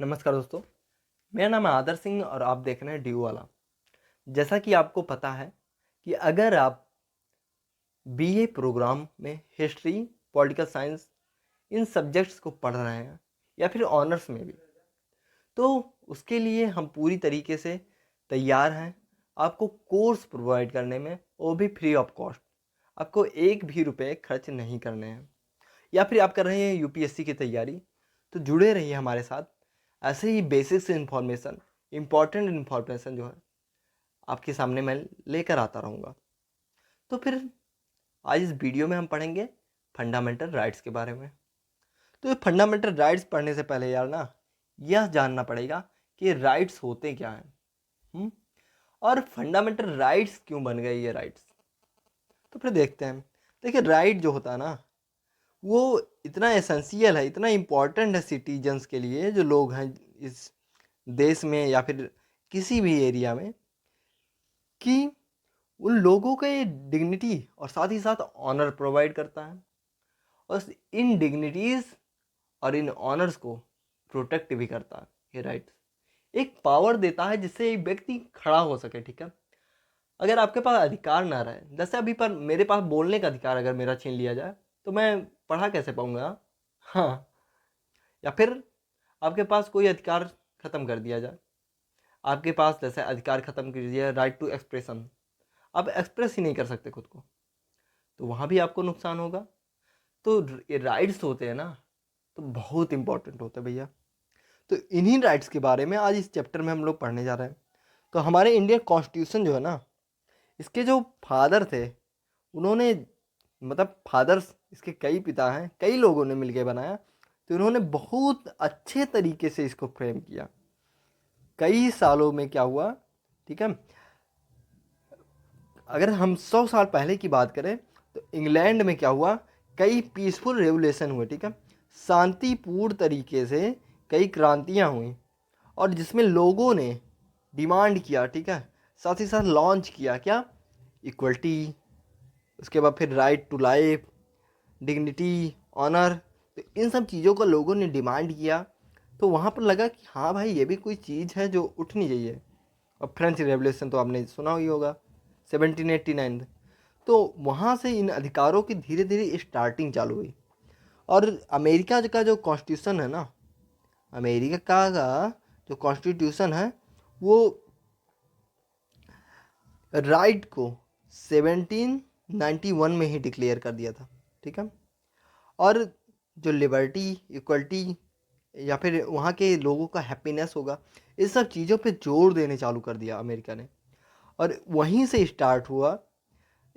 नमस्कार दोस्तों, मेरा नाम है आदर सिंह और आप देख रहे हैं ड्यू वाला। जैसा कि आपको पता है कि अगर आप बीए प्रोग्राम में हिस्ट्री, पॉलिटिकल साइंस इन सब्जेक्ट्स को पढ़ रहे हैं या फिर ऑनर्स में भी, तो उसके लिए हम पूरी तरीके से तैयार हैं आपको कोर्स प्रोवाइड करने में, वो भी फ्री ऑफ कॉस्ट। आपको एक भी रुपए खर्च नहीं करने हैं। या फिर आप कर रहे हैं यूपीएससी की तैयारी, तो जुड़े रहिए हमारे साथ। ऐसे ही बेसिक्स इन्फॉर्मेशन, इम्पॉर्टेंट इन्फॉर्मेशन जो है आपके सामने मैं लेकर आता रहूँगा। तो फिर आज इस वीडियो में हम पढ़ेंगे फंडामेंटल राइट्स के बारे में। तो ये फंडामेंटल राइट्स पढ़ने से पहले यार ना यह जानना पड़ेगा कि राइट्स होते क्या हैं, और फंडामेंटल राइट्स क्यों बन गए ये राइट्स। तो फिर देखते हैं। देखिए, राइट जो होता है ना, वो इतना एसेंशियल है, इतना इम्पॉर्टेंट है सिटीजन्स के लिए, जो लोग हैं इस देश में या फिर किसी भी एरिया में, कि उन लोगों के डिग्निटी और साथ ही साथ ऑनर प्रोवाइड करता है, और इन डिग्निटीज़ और इन ऑनर्स को प्रोटेक्ट भी करता है। ये राइट्स एक पावर देता है जिससे एक व्यक्ति खड़ा हो सके। ठीक है, अगर आपके पास अधिकार ना रहे, जैसे अभी पर मेरे पास बोलने का अधिकार अगर मेरा छीन लिया जाए, तो मैं पढ़ा कैसे पाऊंगा। हाँ, या फिर आपके पास कोई अधिकार ख़त्म कर दिया जाए, आपके पास जैसे अधिकार ख़त्म कर दिया, राइट टू एक्सप्रेशन, आप एक्सप्रेस ही नहीं कर सकते खुद को, तो वहाँ भी आपको नुकसान होगा। तो ये राइट्स होते हैं ना, तो बहुत इंपॉर्टेंट होते हैं भैया। तो इन्हीं राइट्स के बारे में आज इस चैप्टर में हम लोग पढ़ने जा रहे हैं। तो हमारे इंडियन कॉन्स्टिट्यूशन जो है ना, इसके जो फादर थे, उन्होंने, मतलब फादर्स इसके कई पिता हैं, कई लोगों ने मिलकर बनाया, तो उन्होंने बहुत अच्छे तरीके से इसको फ्रेम किया। कई सालों में क्या हुआ, ठीक है, अगर हम 100 साल पहले की बात करें तो इंग्लैंड में क्या हुआ, कई पीसफुल रेवोल्यूशन हुए। ठीक है, शांतिपूर्ण तरीके से कई क्रांतियां हुई, और जिसमें लोगों ने डिमांड किया, ठीक है, साथ ही साथ लॉन्च किया क्या, इक्वलिटी, उसके बाद फिर right to life, dignity, honour. तो इन सब चीज़ों को लोगों ने डिमांड किया, तो वहाँ पर लगा कि हाँ भाई, ये भी कोई चीज़ है जो उठनी चाहिए। और फ्रेंच रेवोल्यूशन तो आपने सुना ही होगा, 1789। तो वहाँ से इन अधिकारों की धीरे धीरे स्टार्टिंग चालू हुई। और अमेरिका का जो कॉन्स्टिट्यूशन है ना, अमेरिका का जो कॉन्स्टिट्यूशन है, वो राइट को 1791 में ही डिक्लेयर कर दिया था। ठीक है, और जो लिबर्टी, इक्वलिटी, या फिर वहाँ के लोगों का हैप्पीनेस होगा, इस सब चीज़ों पे जोर देने चालू कर दिया अमेरिका ने। और वहीं से स्टार्ट हुआ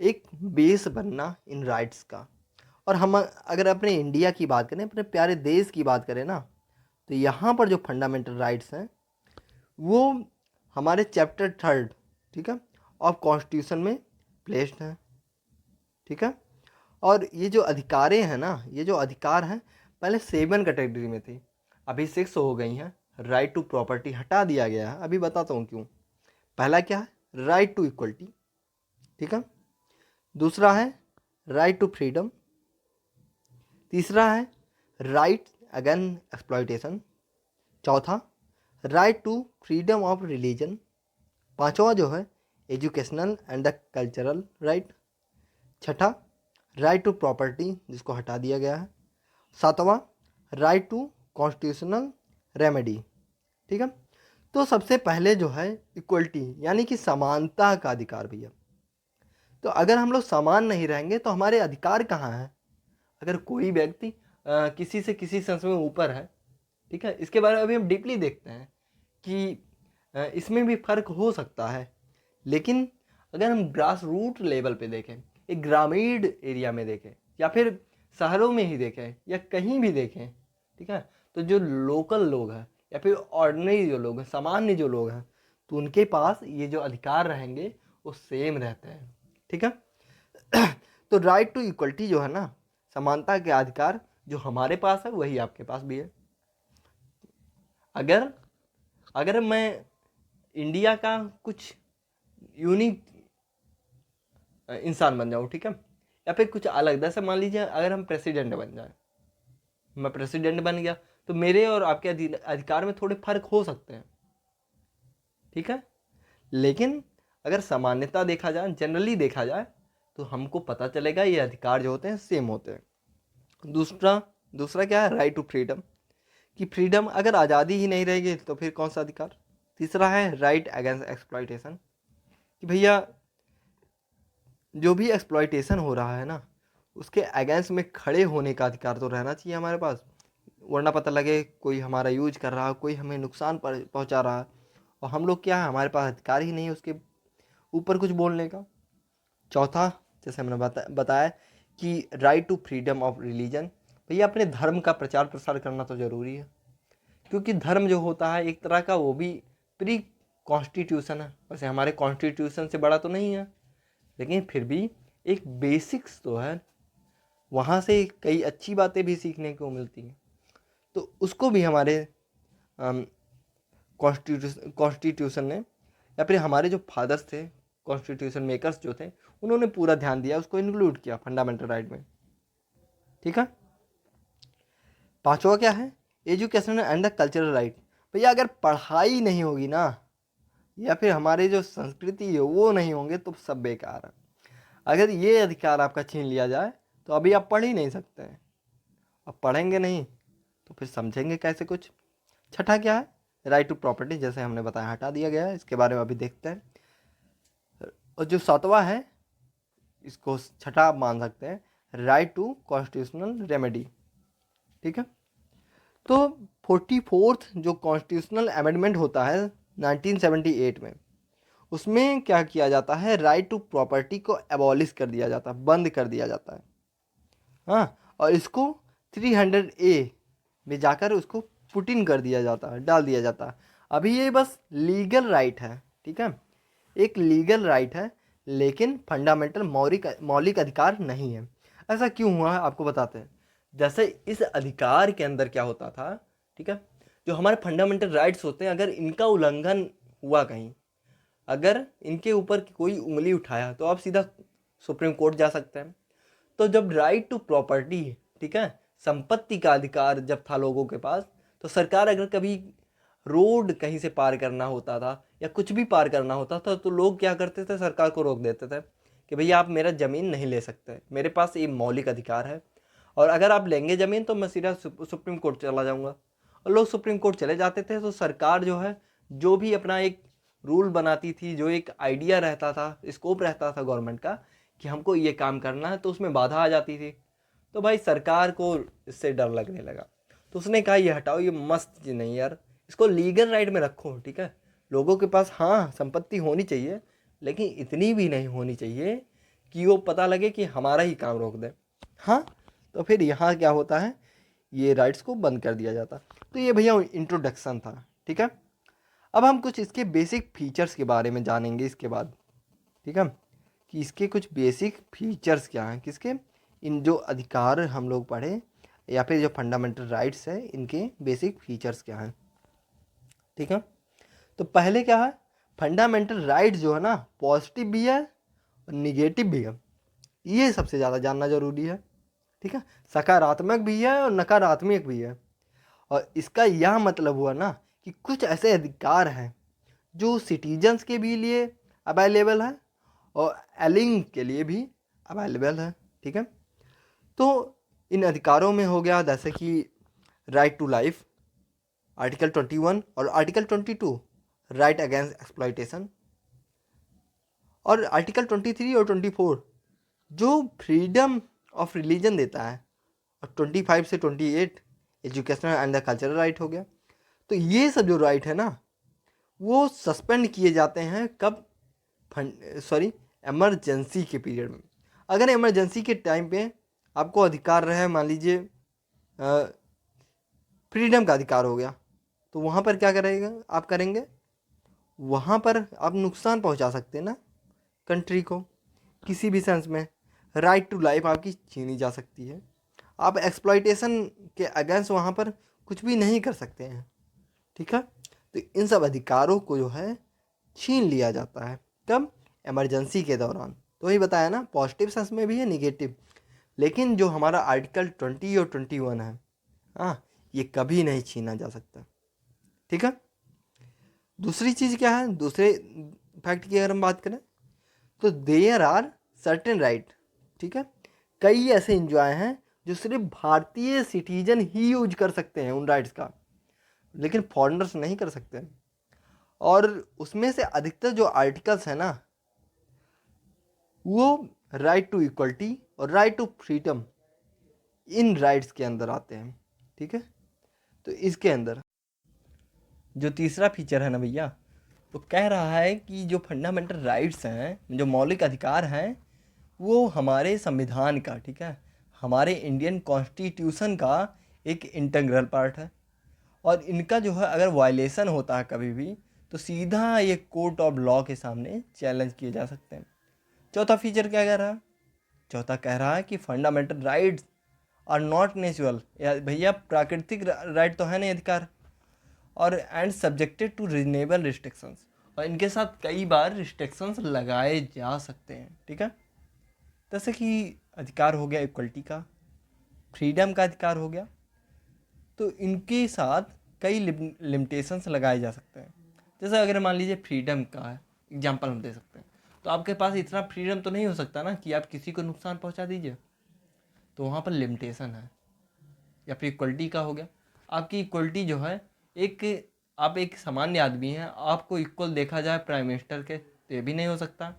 एक बेस बनना इन राइट्स का। और हम अगर अपने इंडिया की बात करें, अपने प्यारे देश की बात करें ना, तो यहाँ पर जो फंडामेंटल राइट्स हैं वो हमारे चैप्टर 3, ठीक है, ऑफ कॉन्स्टिट्यूशन में प्लेस्ड हैं। ठीक है, और ये जो अधिकारें हैं ना, ये जो अधिकार हैं, पहले 7 कैटेगरी में थी, अभी 6 हो गई हैं। राइट टू प्रॉपर्टी हटा दिया गया है, अभी बताता हूँ क्यों। पहला क्या है, राइट टू इक्वलिटी। ठीक है, दूसरा है राइट टू फ्रीडम। तीसरा है राइट अगेन एक्सप्लॉयटेशन। चौथा, right to freedom of religion. पांचवा जो है, educational and the cultural right. छठा, राइट टू प्रॉपर्टी, जिसको हटा दिया गया है। सातवां, राइट टू कॉन्स्टिट्यूशनल रेमेडी। ठीक है, तो सबसे पहले जो है इक्वलिटी, यानी कि समानता का अधिकार भैया। तो अगर हम लोग समान नहीं रहेंगे तो हमारे अधिकार कहाँ हैं। अगर कोई व्यक्ति किसी से किसी सेंस में ऊपर है, ठीक है, इसके बारे में अभी हम डीपली देखते हैं कि इसमें भी फर्क हो सकता है। लेकिन अगर हम ग्रास रूट लेवल पे देखें, एक ग्रामीण एरिया में देखें, या फिर शहरों में ही देखें, या कहीं भी देखें, ठीक है, तो जो लोकल लोग हैं या फिर ऑर्डिनरी जो लोग हैं, सामान्य जो लोग हैं, तो उनके पास ये जो अधिकार रहेंगे वो सेम रहते हैं। ठीक है, तो राइट टू इक्वलिटी जो है ना, समानता के अधिकार, जो हमारे पास है वही आपके पास भी है। अगर अगर मैं इंडिया का कुछ यूनिक इंसान बन जाऊँ, ठीक है, या फिर कुछ अलग, जैसे मान लीजिए अगर हम प्रेसिडेंट बन जाए, मैं प्रेसिडेंट बन गया, तो मेरे और आपके अधिकार में थोड़े फर्क हो सकते हैं, ठीक है। लेकिन अगर सामान्यता देखा जाए, जनरली देखा जाए, तो हमको पता चलेगा ये अधिकार जो होते हैं सेम होते हैं। दूसरा क्या है, राइट टू फ्रीडम, कि फ्रीडम अगर आज़ादी ही नहीं रहेगी तो फिर कौन सा अधिकार। तीसरा है राइट अगेंस्ट एक्सप्लॉइटेशन, कि भैया जो भी एक्सप्लॉइटेशन हो रहा है ना, उसके अगेंस्ट में खड़े होने का अधिकार तो रहना चाहिए हमारे पास, वरना पता लगे कोई हमारा यूज कर रहा है, कोई हमें नुकसान पहुंचा रहा है, और हम लोग क्या है, हमारे पास अधिकार ही नहीं है उसके ऊपर कुछ बोलने का। चौथा, जैसे हमने बताया कि right to freedom of religion, भैया अपने धर्म का प्रचार प्रसार करना तो ज़रूरी है, क्योंकि धर्म जो होता है एक तरह का वो भी प्री कॉन्स्टिट्यूशन है। वैसे हमारे कॉन्स्टिट्यूशन से बड़ा तो नहीं है, लेकिन फिर भी एक बेसिक्स तो है, वहाँ से कई अच्छी बातें भी सीखने को मिलती हैं। तो उसको भी हमारे कॉन्स्टिट्यूशन ने, या फिर हमारे जो फादर्स थे, कॉन्स्टिट्यूशन मेकर्स जो थे, उन्होंने पूरा ध्यान दिया, उसको इंक्लूड किया फंडामेंटल राइट में, ठीक है। पांचवा क्या है, education and the cultural right. भैया अगर पढ़ाई नहीं होगी ना, या फिर हमारे जो संस्कृति है वो नहीं होंगे, तो सब बेकार है। अगर ये अधिकार आपका छीन लिया जाए तो अभी आप पढ़ ही नहीं सकते हैं, अब पढ़ेंगे नहीं तो फिर समझेंगे कैसे कुछ। छठा क्या है, राइट टू प्रॉपर्टी, जैसे हमने बताया हटा दिया गया है, इसके बारे में अभी देखते हैं। और जो सातवां है, इसको छठा आप मान सकते हैं, राइट टू कॉन्स्टिट्यूशनल रेमेडी, ठीक है। तो 44th जो कॉन्स्टिट्यूशनल अमेंडमेंट होता है 1978 में, उसमें क्या किया जाता है, राइट टू प्रॉपर्टी को एबॉलिश कर दिया जाता है, बंद कर दिया जाता है, हाँ। और इसको 300A में जाकर उसको पुट इन कर दिया जाता है, डाल दिया जाता है। अभी ये बस लीगल राइट है, ठीक है, एक लीगल राइट है, लेकिन फंडामेंटल मौलिक अधिकार नहीं है। ऐसा क्यों हुआ है आपको बताते हैं। जैसे इस अधिकार के अंदर क्या होता था, ठीक है, जो हमारे फंडामेंटल राइट्स होते हैं, अगर इनका उल्लंघन हुआ कहीं, अगर इनके ऊपर कोई उंगली उठाया, तो आप सीधा सुप्रीम कोर्ट जा सकते हैं। तो जब राइट टू प्रॉपर्टी, ठीक है, संपत्ति का अधिकार जब था लोगों के पास, तो सरकार अगर कभी रोड कहीं से पार करना होता था या कुछ भी पार करना होता था, तो लोग क्या करते थे, सरकार को रोक देते थे कि भैया आप मेरा ज़मीन नहीं ले सकते, मेरे पास ये मौलिक अधिकार है, और अगर आप लेंगे ज़मीन तो मैं सीधा सुप्रीम कोर्ट चला जाऊंगा। और लोग सुप्रीम कोर्ट चले जाते थे, तो सरकार जो है, जो भी अपना एक रूल बनाती थी, जो एक आइडिया रहता था, स्कोप रहता था गवर्नमेंट का कि हमको ये काम करना है, तो उसमें बाधा आ जाती थी। तो भाई सरकार को इससे डर लगने लगा, तो उसने कहा ये हटाओ, ये मस्त चीज़ नहीं यार, इसको लीगल राइट में रखो, ठीक है। लोगों के पास हाँ संपत्ति होनी चाहिए, लेकिन इतनी भी नहीं होनी चाहिए कि वो पता लगे कि हमारा ही काम रोक दे, हाँ। तो फिर यहाँ क्या होता है, ये राइट्स को बंद कर दिया जाता। तो ये भैया इंट्रोडक्शन था, ठीक है। अब हम कुछ इसके बेसिक फीचर्स के बारे में जानेंगे इसके बाद, ठीक है, कि इसके कुछ बेसिक फीचर्स क्या हैं, किसके, इन जो अधिकार हम लोग पढ़े या फिर जो फंडामेंटल राइट्स है, इनके बेसिक फीचर्स क्या हैं, ठीक है। तो पहले क्या है, फंडामेंटल राइट्स जो है ना, पॉजिटिव भी है और निगेटिव भी है, ये सबसे ज़्यादा जानना जरूरी है, ठीक है। सकारात्मक भी है और नकारात्मक भी है। और इसका यह मतलब हुआ ना कि कुछ ऐसे अधिकार हैं जो सिटीजन्स के भी लिए अवेलेबल है और एलिंग के लिए भी अवेलेबल है, ठीक है। तो इन अधिकारों में हो गया जैसे कि राइट टू लाइफ, आर्टिकल 21, और आर्टिकल 22 राइट अगेंस्ट एक्सप्लॉइटेशन, और आर्टिकल 23 और 24 जो फ्रीडम ऑफ रिलीजन देता है, और 25 से 28 educational and the cultural right हो गया। तो ये सब जो राइट है ना, वो सस्पेंड किए जाते हैं कब, एमरजेंसी के पीरियड में। अगर इमरजेंसी के टाइम पे आपको अधिकार रहे, मान लीजिए फ्रीडम का अधिकार हो गया, तो वहाँ पर क्या करेगा आप करेंगे, वहाँ पर आप नुकसान पहुँचा सकते हैं ना कंट्री को, किसी भी सेंस में। राइट टू लाइफ आपकी छीनी जा सकती है, आप एक्सप्लॉइटेशन के अगेंस्ट वहाँ पर कुछ भी नहीं कर सकते हैं, ठीक है। तो इन सब अधिकारों को जो है छीन लिया जाता है, कब, इमरजेंसी के दौरान। तो वही बताया ना, पॉजिटिव सेंस में भी है, निगेटिव। लेकिन जो हमारा आर्टिकल 20 और 21 है, हाँ, ये कभी नहीं छीना जा सकता। ठीक है। दूसरी चीज़ क्या है, दूसरे फैक्ट की अगर हम बात करें तो देयर आर सर्टेन राइट। ठीक है, कई ऐसे एंजॉय हैं जो सिर्फ भारतीय सिटीजन ही यूज कर सकते हैं उन राइट्स का, लेकिन फॉरेनर्स नहीं कर सकते। और उसमें से अधिकतर जो आर्टिकल्स हैं ना, वो राइट टू इक्वलिटी और राइट टू फ्रीडम इन राइट्स के अंदर आते हैं। ठीक है, तो इसके अंदर जो तीसरा फीचर है ना भैया, वो कह रहा है कि जो फंडामेंटल राइट्स हैं, जो मौलिक अधिकार हैं, वो हमारे संविधान का, ठीक है, हमारे इंडियन कॉन्स्टिट्यूशन का एक इंटीग्रल पार्ट है। और इनका जो है अगर वायलेशन होता है कभी भी, तो सीधा ये कोर्ट ऑफ लॉ के सामने चैलेंज किए जा सकते हैं। चौथा फीचर क्या कह रहा है, चौथा कह रहा है कि fundamental rights are not natural, भैया प्राकृतिक राइट तो है नहीं अधिकार, और and subjected to reasonable restrictions, और इनके साथ कई बार रिस्ट्रिक्शंस लगाए जा सकते हैं। ठीक है, जैसे कि अधिकार हो गया इक्वलिटी का, फ्रीडम का अधिकार हो गया, तो इनके साथ कई लिमिटेशंस लगाए जा सकते हैं। जैसे अगर मान लीजिए फ्रीडम का एग्जांपल हम दे सकते हैं, तो आपके पास इतना फ्रीडम तो नहीं हो सकता ना कि आप किसी को नुकसान पहुंचा दीजिए, तो वहाँ पर लिमिटेशन है। या फिर इक्वलिटी का हो गया, आपकी इक्वलिटी जो है, एक आप एक सामान्य आदमी हैं, आपको इक्वल देखा जाए प्राइम मिनिस्टर के, तो ये भी नहीं हो सकता।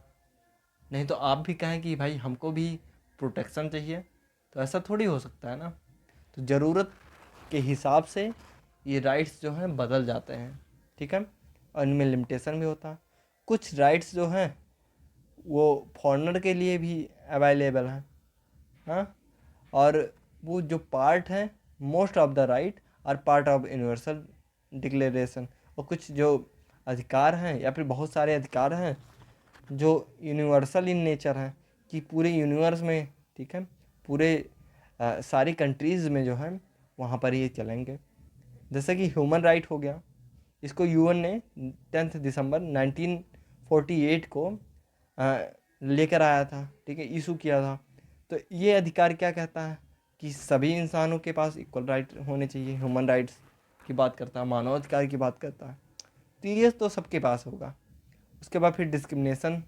नहीं तो आप भी कहें कि भाई हमको भी प्रोटेक्शन चाहिए, तो ऐसा थोड़ी हो सकता है ना। तो ज़रूरत के हिसाब से ये राइट्स जो हैं बदल जाते हैं। ठीक है, और इनमें लिमिटेशन भी होता है। कुछ राइट्स जो हैं वो फॉरेनर के लिए भी अवेलेबल हैं, हाँ, और वो जो पार्ट है, most of the right are part of universal declaration. और कुछ जो अधिकार हैं या फिर बहुत सारे अधिकार हैं जो यूनिवर्सल इन नेचर हैं, कि पूरे यूनिवर्स में, ठीक है, पूरे सारी कंट्रीज़ में जो है वहाँ पर ये चलेंगे। जैसे कि ह्यूमन राइट हो गया, इसको यूएन ने 10 दिसंबर 1948 को लेकर आया था, ठीक है, इशू किया था। तो ये अधिकार क्या कहता है कि सभी इंसानों के पास इक्वल राइट होने चाहिए, ह्यूमन राइट्स की बात करता है, मानवाधिकार की बात करता है। तो ये तो सबके पास होगा। उसके बाद फिर डिस्क्रिमिनेशन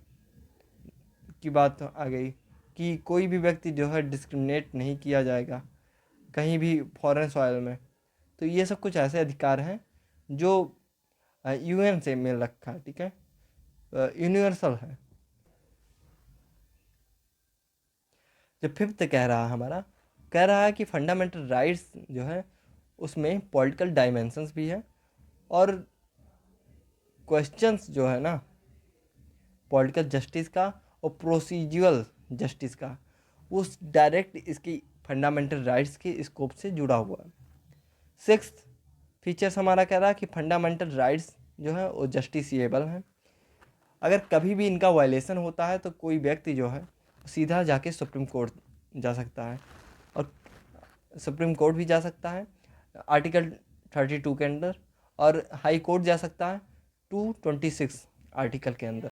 की बात आ गई कि कोई भी व्यक्ति जो है डिस्क्रिमिनेट नहीं किया जाएगा कहीं भी फॉरेन सॉइल में। तो ये सब कुछ ऐसे अधिकार हैं जो यूएन से मिल रखा है, ठीक है, यूनिवर्सल है। जो फिफ्थ कह रहा है हमारा, कह रहा है कि फंडामेंटल राइट्स जो है उसमें पॉलिटिकल डायमेंशंस भी है, और क्वेश्चंस जो है ना पॉलिटिकल जस्टिस का और प्रोसीजुरल जस्टिस का, वो डायरेक्ट इसकी फंडामेंटल राइट्स के स्कोप से जुड़ा हुआ है। सिक्स्थ फीचर्स हमारा कह रहा है कि फंडामेंटल राइट्स जो है वो जस्टिसिएबल हैं। अगर कभी भी इनका वायलेशन होता है तो कोई व्यक्ति जो है सीधा जाके सुप्रीम कोर्ट जा सकता है, और सुप्रीम कोर्ट भी जा सकता है आर्टिकल 32 के अंदर, और हाई कोर्ट जा सकता है 226 आर्टिकल के अंदर।